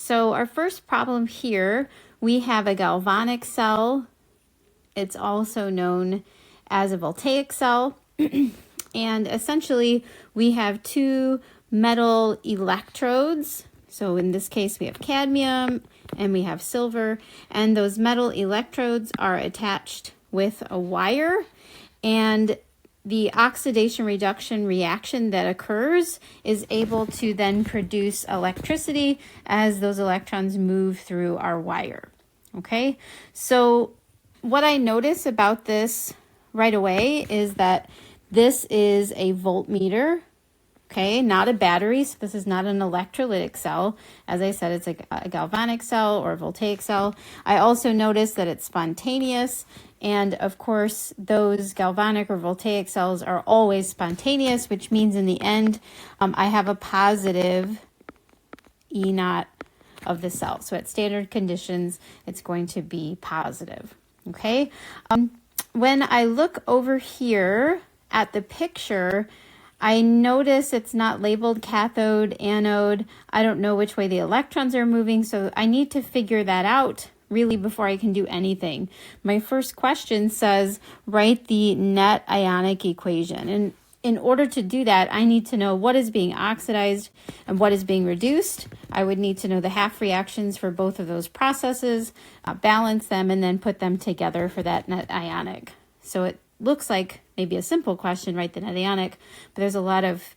So our first problem here, we have a galvanic cell. It's also known as a voltaic cell. And essentially, we have two metal electrodes. So in this case, we have cadmium and we have silver. And those metal electrodes are attached with a wire. And the oxidation reduction reaction that occurs is able to then produce electricity as those electrons move through our wire. Okay, so what I notice about this right away is that this is a voltmeter, okay, not a battery. So this is not an electrolytic cell. As I said, it's a galvanic cell or a voltaic cell. I also notice that it's spontaneous. And of course, those galvanic or voltaic cells are always spontaneous, which means in the end, I have a positive E naught of the cell. So at standard conditions, it's going to be positive. Okay. When I look over here at the picture, I notice it's not labeled cathode, anode. I don't know which way the electrons are moving, so I need to figure that out really before I can do anything. My first question says, write the net ionic equation. And in order to do that, I need to know what is being oxidized and what is being reduced. I would need to know the half reactions for both of those processes, balance them, and then put them together for that net ionic. So it looks like maybe a simple question, write the net ionic, but there's a lot of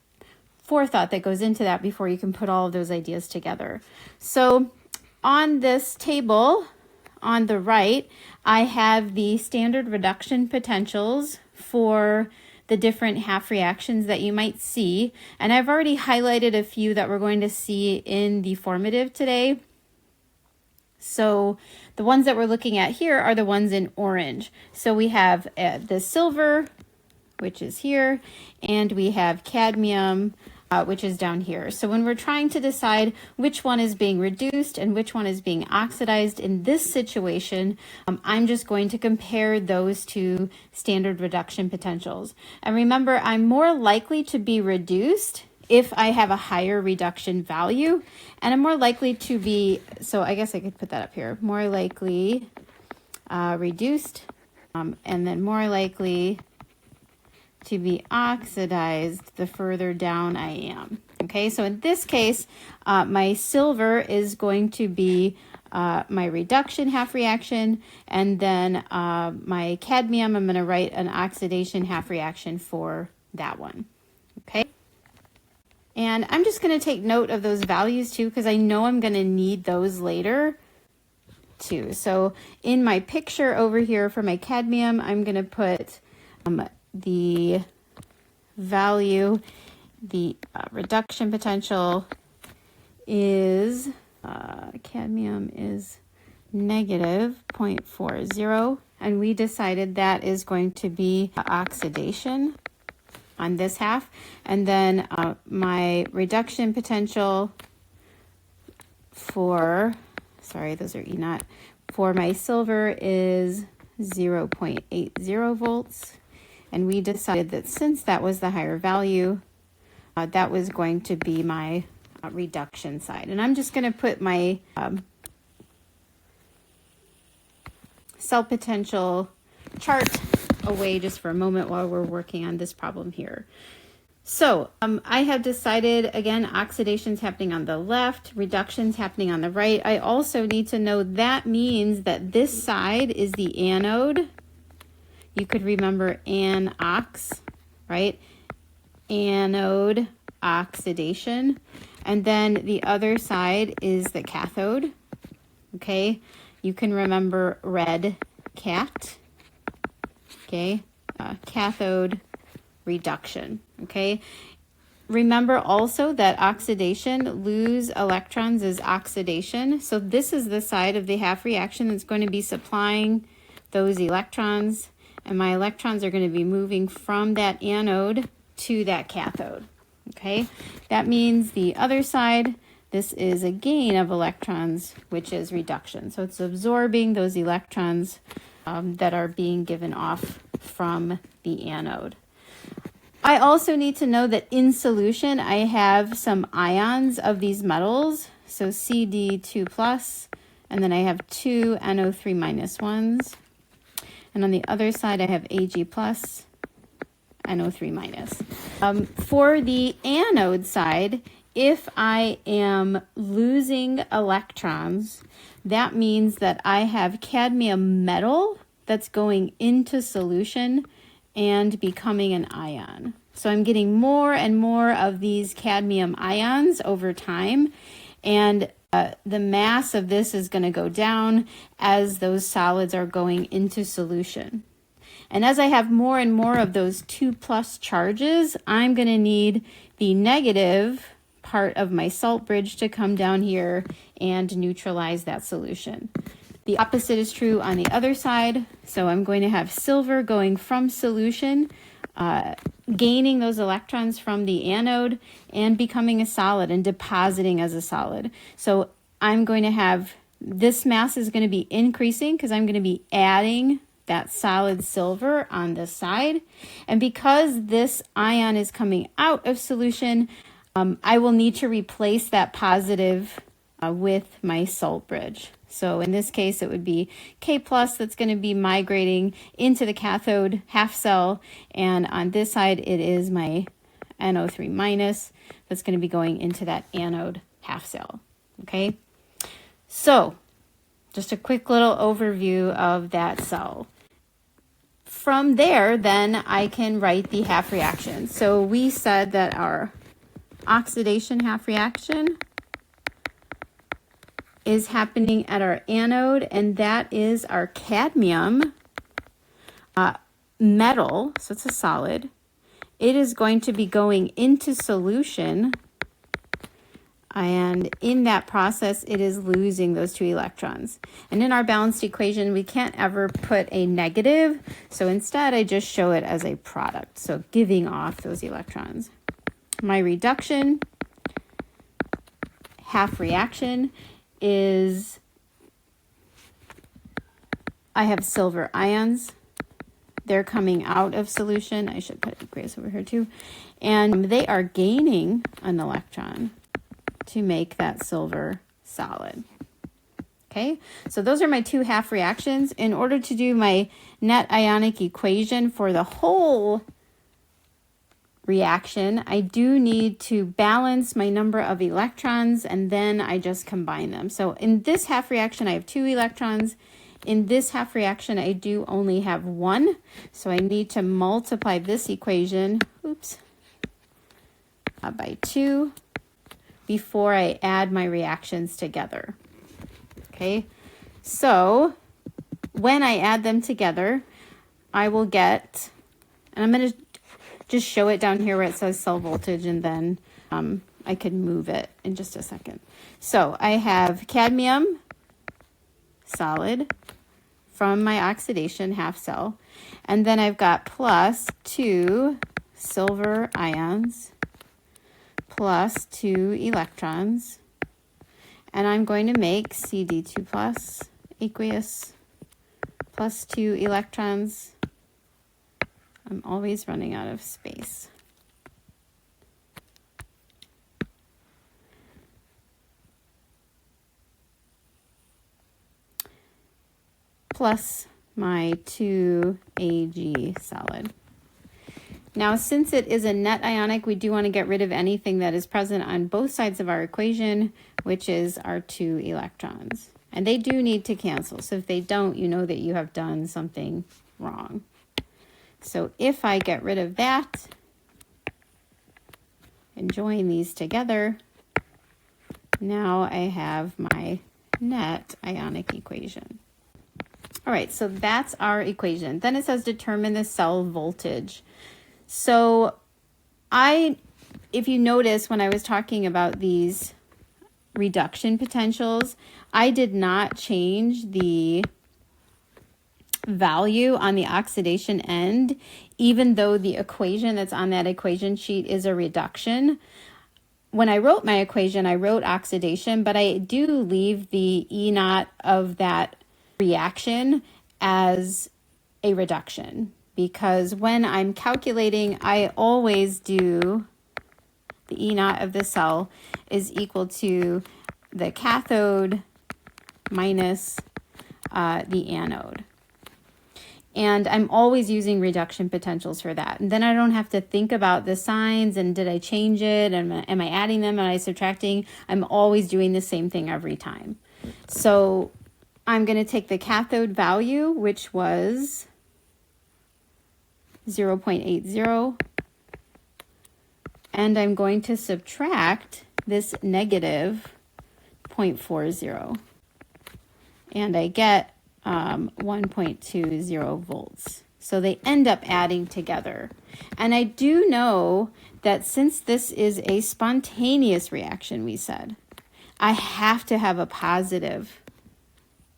forethought that goes into that before you can put all of those ideas together. So on this table, on the right, I have the standard reduction potentials for the different half reactions that you might see. And I've already highlighted a few that we're going to see in the formative today. So the ones that we're looking at here are the ones in orange. So we have the silver, which is here, and we have cadmium, which is down here. So when we're trying to decide which one is being reduced and which one is being oxidized in this situation, I'm just going to compare those two standard reduction potentials. And remember, I'm more likely to be reduced if I have a higher reduction value, and I'm more likely to be, so I guess I could put that up here, more likely reduced, and then more likely to be oxidized the further down I am. Okay, so in this case, my silver is going to be my reduction half reaction, and then my cadmium, I'm going to write an oxidation half reaction for that one. Okay, and I'm just going to take note of those values too, because I know I'm going to need those later too. So in my picture over here for my cadmium, I'm going to put the value, the reduction potential is, cadmium is negative 0.40, and we decided that is going to be oxidation on this half. And then my reduction potential for, sorry, those are E naught, for my silver is 0.80 volts. And we decided that since that was the higher value, that was going to be my reduction side. And I'm just going to put my cell potential chart away just for a moment while we're working on this problem here. So I have decided, again, oxidation's happening on the left, reduction's happening on the right. I also need to know that means that this side is the anode. You could remember anox, right? Anode oxidation. And then the other side is the cathode. Okay, you can remember red cat. Okay, cathode reduction. Okay, remember also that oxidation, lose electrons is oxidation. So this is the side of the half reaction that's going to be supplying those electrons. And my electrons are going to be moving from that anode to that cathode. Okay, that means the other side, this is a gain of electrons, which is reduction. So it's absorbing those electrons that are being given off from the anode. I also need to know that in solution, I have some ions of these metals. so CD2 plus, and then I have two NO3 minus ones. And on the other side, I have Ag plus, NO3 minus. For the anode side, if I am losing electrons, that means that I have cadmium metal that's going into solution and becoming an ion. So I'm getting more and more of these cadmium ions over time, and the mass of this is going to go down as those solids are going into solution. And as I have more and more of those 2+ charges, I'm going to need the negative part of my salt bridge to come down here and neutralize that solution. The opposite is true on the other side. So I'm going to have silver going from solution, gaining those electrons from the anode and becoming a solid and depositing as a solid. So I'm going to have, this mass is going to be increasing because I'm going to be adding that solid silver on this side. And because this ion is coming out of solution, I will need to replace that positive with my salt bridge. So in this case, it would be K plus that's going to be migrating into the cathode half cell. And on this side, it is my NO3 minus that's going to be going into that anode half cell. Okay. So just a quick little overview of that cell. From there, then I can write the half reaction. So we said that our oxidation half reaction is happening at our anode, and that is our cadmium metal, so it's a solid. It is going to be going into solution, and in that process, it is losing those 2 electrons. And in our balanced equation, we can't ever put a negative, so instead I just show it as a product, so giving off those electrons. My reduction half reaction is, I have silver ions. They're coming out of solution. I should put aqueous over here too. And they are gaining an electron to make that silver solid. Okay, so those are my 2 half reactions. In order to do my net ionic equation for the whole reaction, I do need to balance my number of electrons, and then I just combine them. So in this half reaction, I have 2 electrons. In this half reaction, I do only have 1. So I need to multiply this equation, by 2 before I add my reactions together. Okay, so when I add them together, I will get, and I'm going to just show it down here where it says cell voltage, and then I can move it in just a second. So I have cadmium solid from my oxidation half cell, and then I've got plus 2 silver ions plus 2 electrons, and I'm going to make CD2 plus aqueous plus 2 electrons. I'm always running out of space. Plus my 2 Ag solid. Now, since it is a net ionic, we do want to get rid of anything that is present on both sides of our equation, which is our 2 electrons. And they do need to cancel. So if they don't, you know that you have done something wrong. So if I get rid of that and join these together, now I have my net ionic equation. All right, so that's our equation. Then it says determine the cell voltage. So if you notice when I was talking about these reduction potentials, I did not change the value on the oxidation end, even though the equation that's on that equation sheet is a reduction. When I wrote my equation, I wrote oxidation, but I do leave the E naught of that reaction as a reduction, because when I'm calculating, I always do the E naught of the cell is equal to the cathode minus the anode. And I'm always using reduction potentials for that. And then I don't have to think about the signs and did I change it? And am I adding them? Am I subtracting? I'm always doing the same thing every time. So I'm going to take the cathode value, which was 0.80, and I'm going to subtract this negative 0.40, and I get 1.20 volts. So they end up adding together. And I do know that since this is a spontaneous reaction, we said, I have to have a positive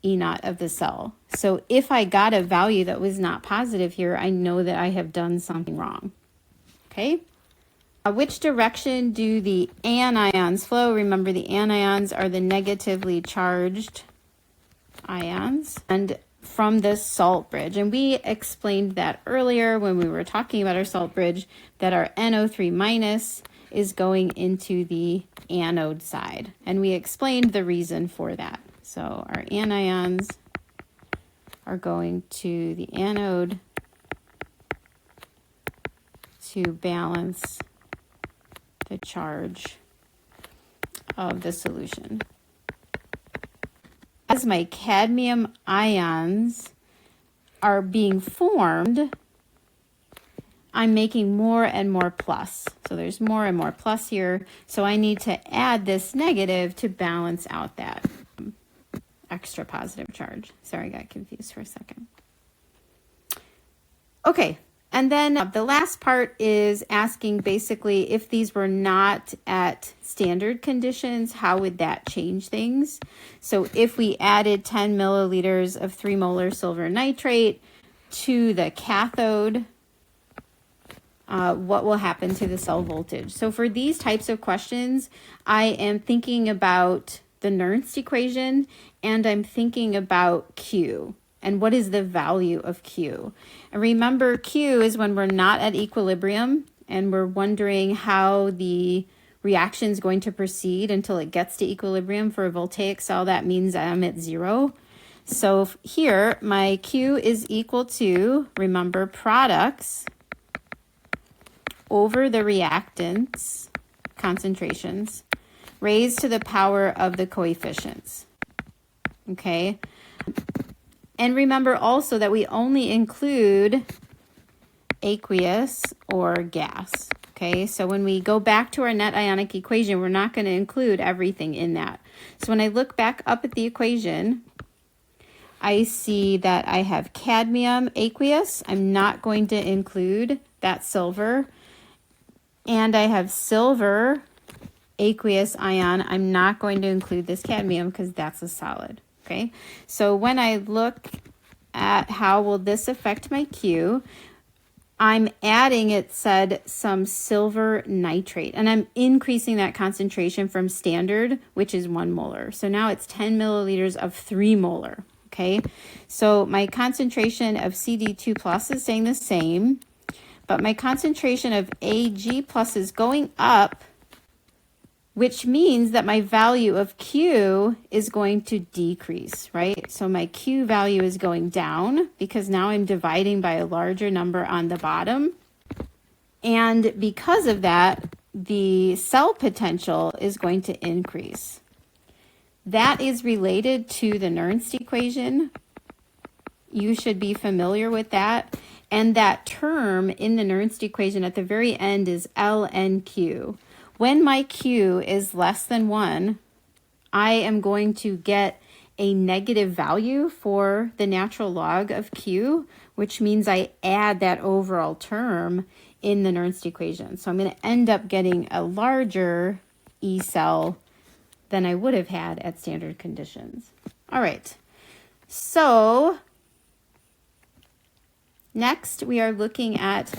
E naught of the cell. So if I got a value that was not positive here, I know that I have done something wrong. Okay? Which direction do the anions flow? Remember, the anions are the negatively charged ions and from this salt bridge. And we explained that earlier when we were talking about our salt bridge, that our NO3 minus is going into the anode side. And we explained the reason for that. So our anions are going to the anode to balance the charge of the solution. As my cadmium ions are being formed, I'm making more and more plus. So there's more and more plus here. So I need to add this negative to balance out that extra positive charge. Sorry, I got confused for a second. Okay, and then the last part is asking basically if these were not at standard conditions, how would that change things? So if we added 10 milliliters of 3 molar silver nitrate to the cathode, what will happen to the cell voltage? So for these types of questions, I am thinking about the Nernst equation, and I'm thinking about Q. And what is the value of Q? And remember, Q is when we're not at equilibrium and we're wondering how the reaction is going to proceed until it gets to equilibrium. For a voltaic cell, that means I'm at 0. So here, my Q is equal to, remember, products over the reactants concentrations raised to the power of the coefficients. Okay? And remember also that we only include aqueous or gas. Okay, so when we go back to our net ionic equation, we're not going to include everything in that. So when I look back up at the equation, I see that I have cadmium aqueous. I'm not going to include that silver. And I have silver aqueous ion. I'm not going to include this cadmium because that's a solid. Okay, so when I look at how will this affect my Q, I'm adding, it said, some silver nitrate, and I'm increasing that concentration from standard, which is 1 molar. So now it's 10 milliliters of 3 molar. Okay, so my concentration of CD2 plus is staying the same, but my concentration of Ag plus is going up, which means that my value of Q is going to decrease, right? So my Q value is going down because now I'm dividing by a larger number on the bottom. And because of that, the cell potential is going to increase. That is related to the Nernst equation. You should be familiar with that. And that term in the Nernst equation at the very end is LNQ. When my Q is less than 1, I am going to get a negative value for the natural log of Q, which means I add that overall term in the Nernst equation. So I'm going to end up getting a larger Ecell than I would have had at standard conditions. All right, so next we are looking at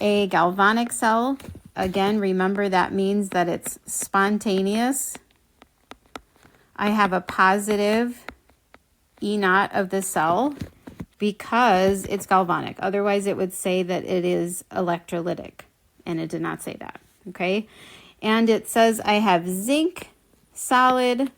a galvanic cell. Again, remember that means that it's spontaneous. I have a positive E naught of the cell because it's galvanic. Otherwise, it would say that it is electrolytic, and it did not say that, okay? And it says I have zinc solid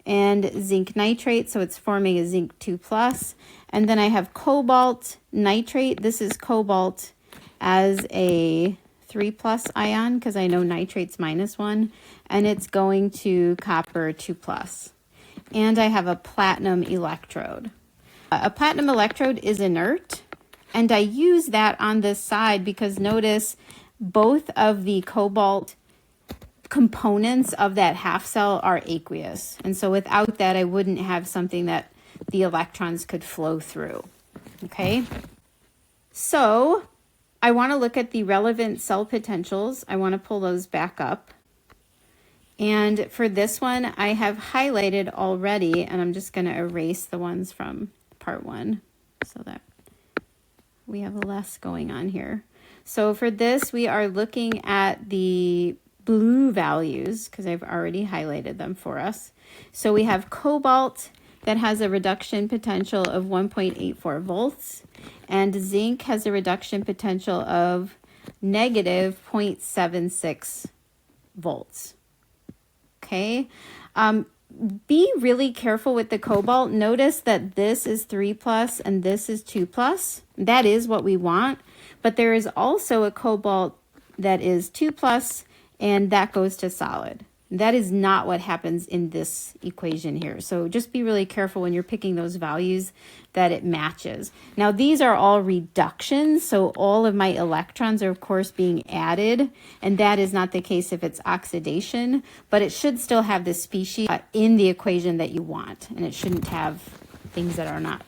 and zinc nitrate, so it's forming a zinc 2+. And then I have cobalt nitrate. This is cobalt as a 3+ ion, because I know nitrate's -1, and it's going to copper 2+. And I have a platinum electrode. A platinum electrode is inert, and I use that on this side because notice both of the cobalt components of that half cell are aqueous. And so without that, I wouldn't have something that the electrons could flow through. Okay? So I want to look at the relevant cell potentials. I want to pull those back up. And for this one, I have highlighted already, and I'm just going to erase the ones from part 1 so that we have less going on here. So for this, we are looking at the blue values because I've already highlighted them for us. So we have cobalt that has a reduction potential of 1.84 volts, and zinc has a reduction potential of negative 0.76 volts. Okay. Be really careful with the cobalt. Notice that this is 3+ and this is 2+. That is what we want. But there is also a cobalt that is 2+, and that goes to solid. That is not what happens in this equation here. So just be really careful when you're picking those values that it matches. Now these are all reductions, so all of my electrons are of course being added, and that is not the case if it's oxidation, but it should still have the species in the equation that you want, and it shouldn't have things that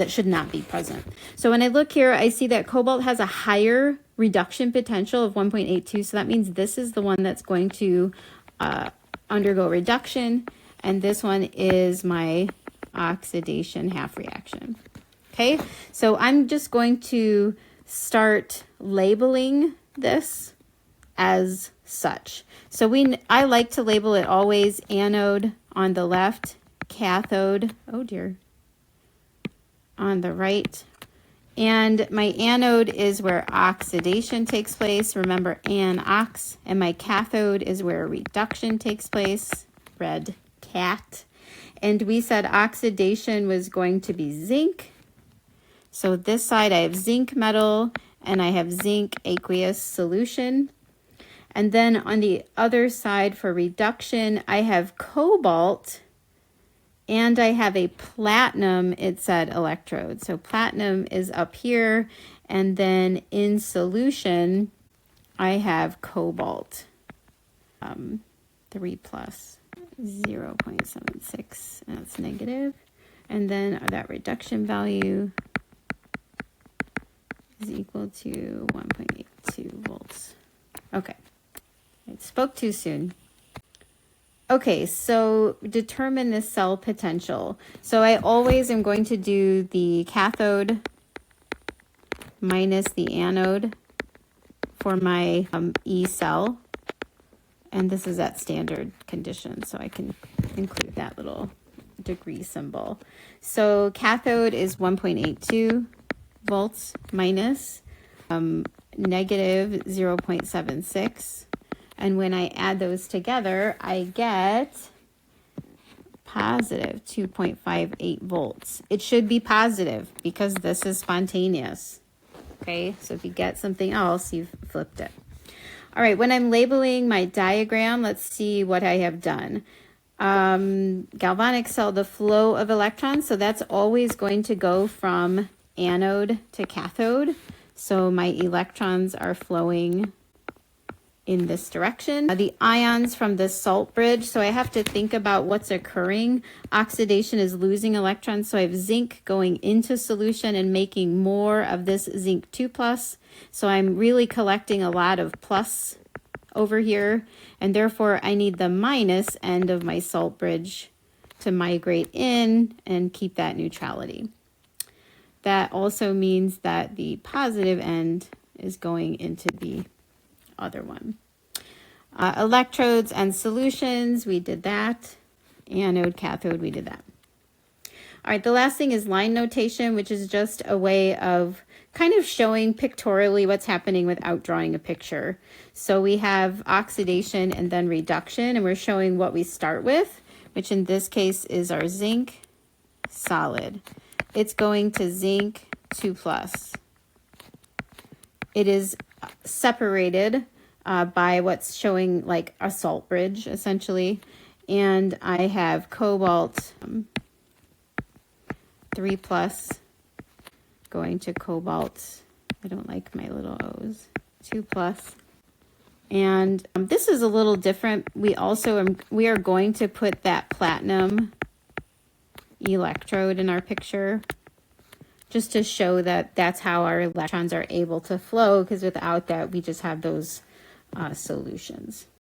should not be present. So when I look here, I see that cobalt has a higher reduction potential of 1.82, so that means this is the one that's going to undergo reduction, and this one is my oxidation half reaction. Okay, so I'm just going to start labeling this as such. So I like to label it always anode on the left, cathode, oh dear, on the right. And my anode is where oxidation takes place. Remember, anox. And my cathode is where reduction takes place. Red cat. And we said oxidation was going to be zinc. So this side I have zinc metal and I have zinc aqueous solution. And then on the other side for reduction, I have cobalt. And I have a platinum, it said, electrode. So platinum is up here. And then in solution, I have cobalt. 3+, 0.76, and that's negative. And then that reduction value is equal to 1.82 volts. Okay, I spoke too soon. Okay, so determine the cell potential. So I always am going to do the cathode minus the anode for my Ecell. And this is at standard conditions, so I can include that little degree symbol. So cathode is 1.82 volts minus negative 0.76. And when I add those together, I get positive 2.58 volts. It should be positive because this is spontaneous. Okay, so if you get something else, you've flipped it. All right, when I'm labeling my diagram, let's see what I have done. Galvanic cell, the flow of electrons. So that's always going to go from anode to cathode. So my electrons are flowing in this direction. The ions from the salt bridge, so I have to think about what's occurring. Oxidation is losing electrons, so I have zinc going into solution and making more of this zinc 2+. So I'm really collecting a lot of plus over here, and therefore I need the minus end of my salt bridge to migrate in and keep that neutrality. That also means that the positive end is going into the other one. Electrodes and solutions, we did that. Anode, cathode, we did that. All right, the last thing is line notation, which is just a way of kind of showing pictorially what's happening without drawing a picture. So we have oxidation and then reduction, and we're showing what we start with. which in this case is our zinc solid. It's going to zinc 2 plus. It is separated by what's showing like a salt bridge essentially. And I have cobalt 3 plus going to cobalt, I don't like my little O's, 2 plus. And this is a little different. We are going to put that platinum electrode in our picture just to show that that's how our electrons are able to flow, because without that we just have those solutions.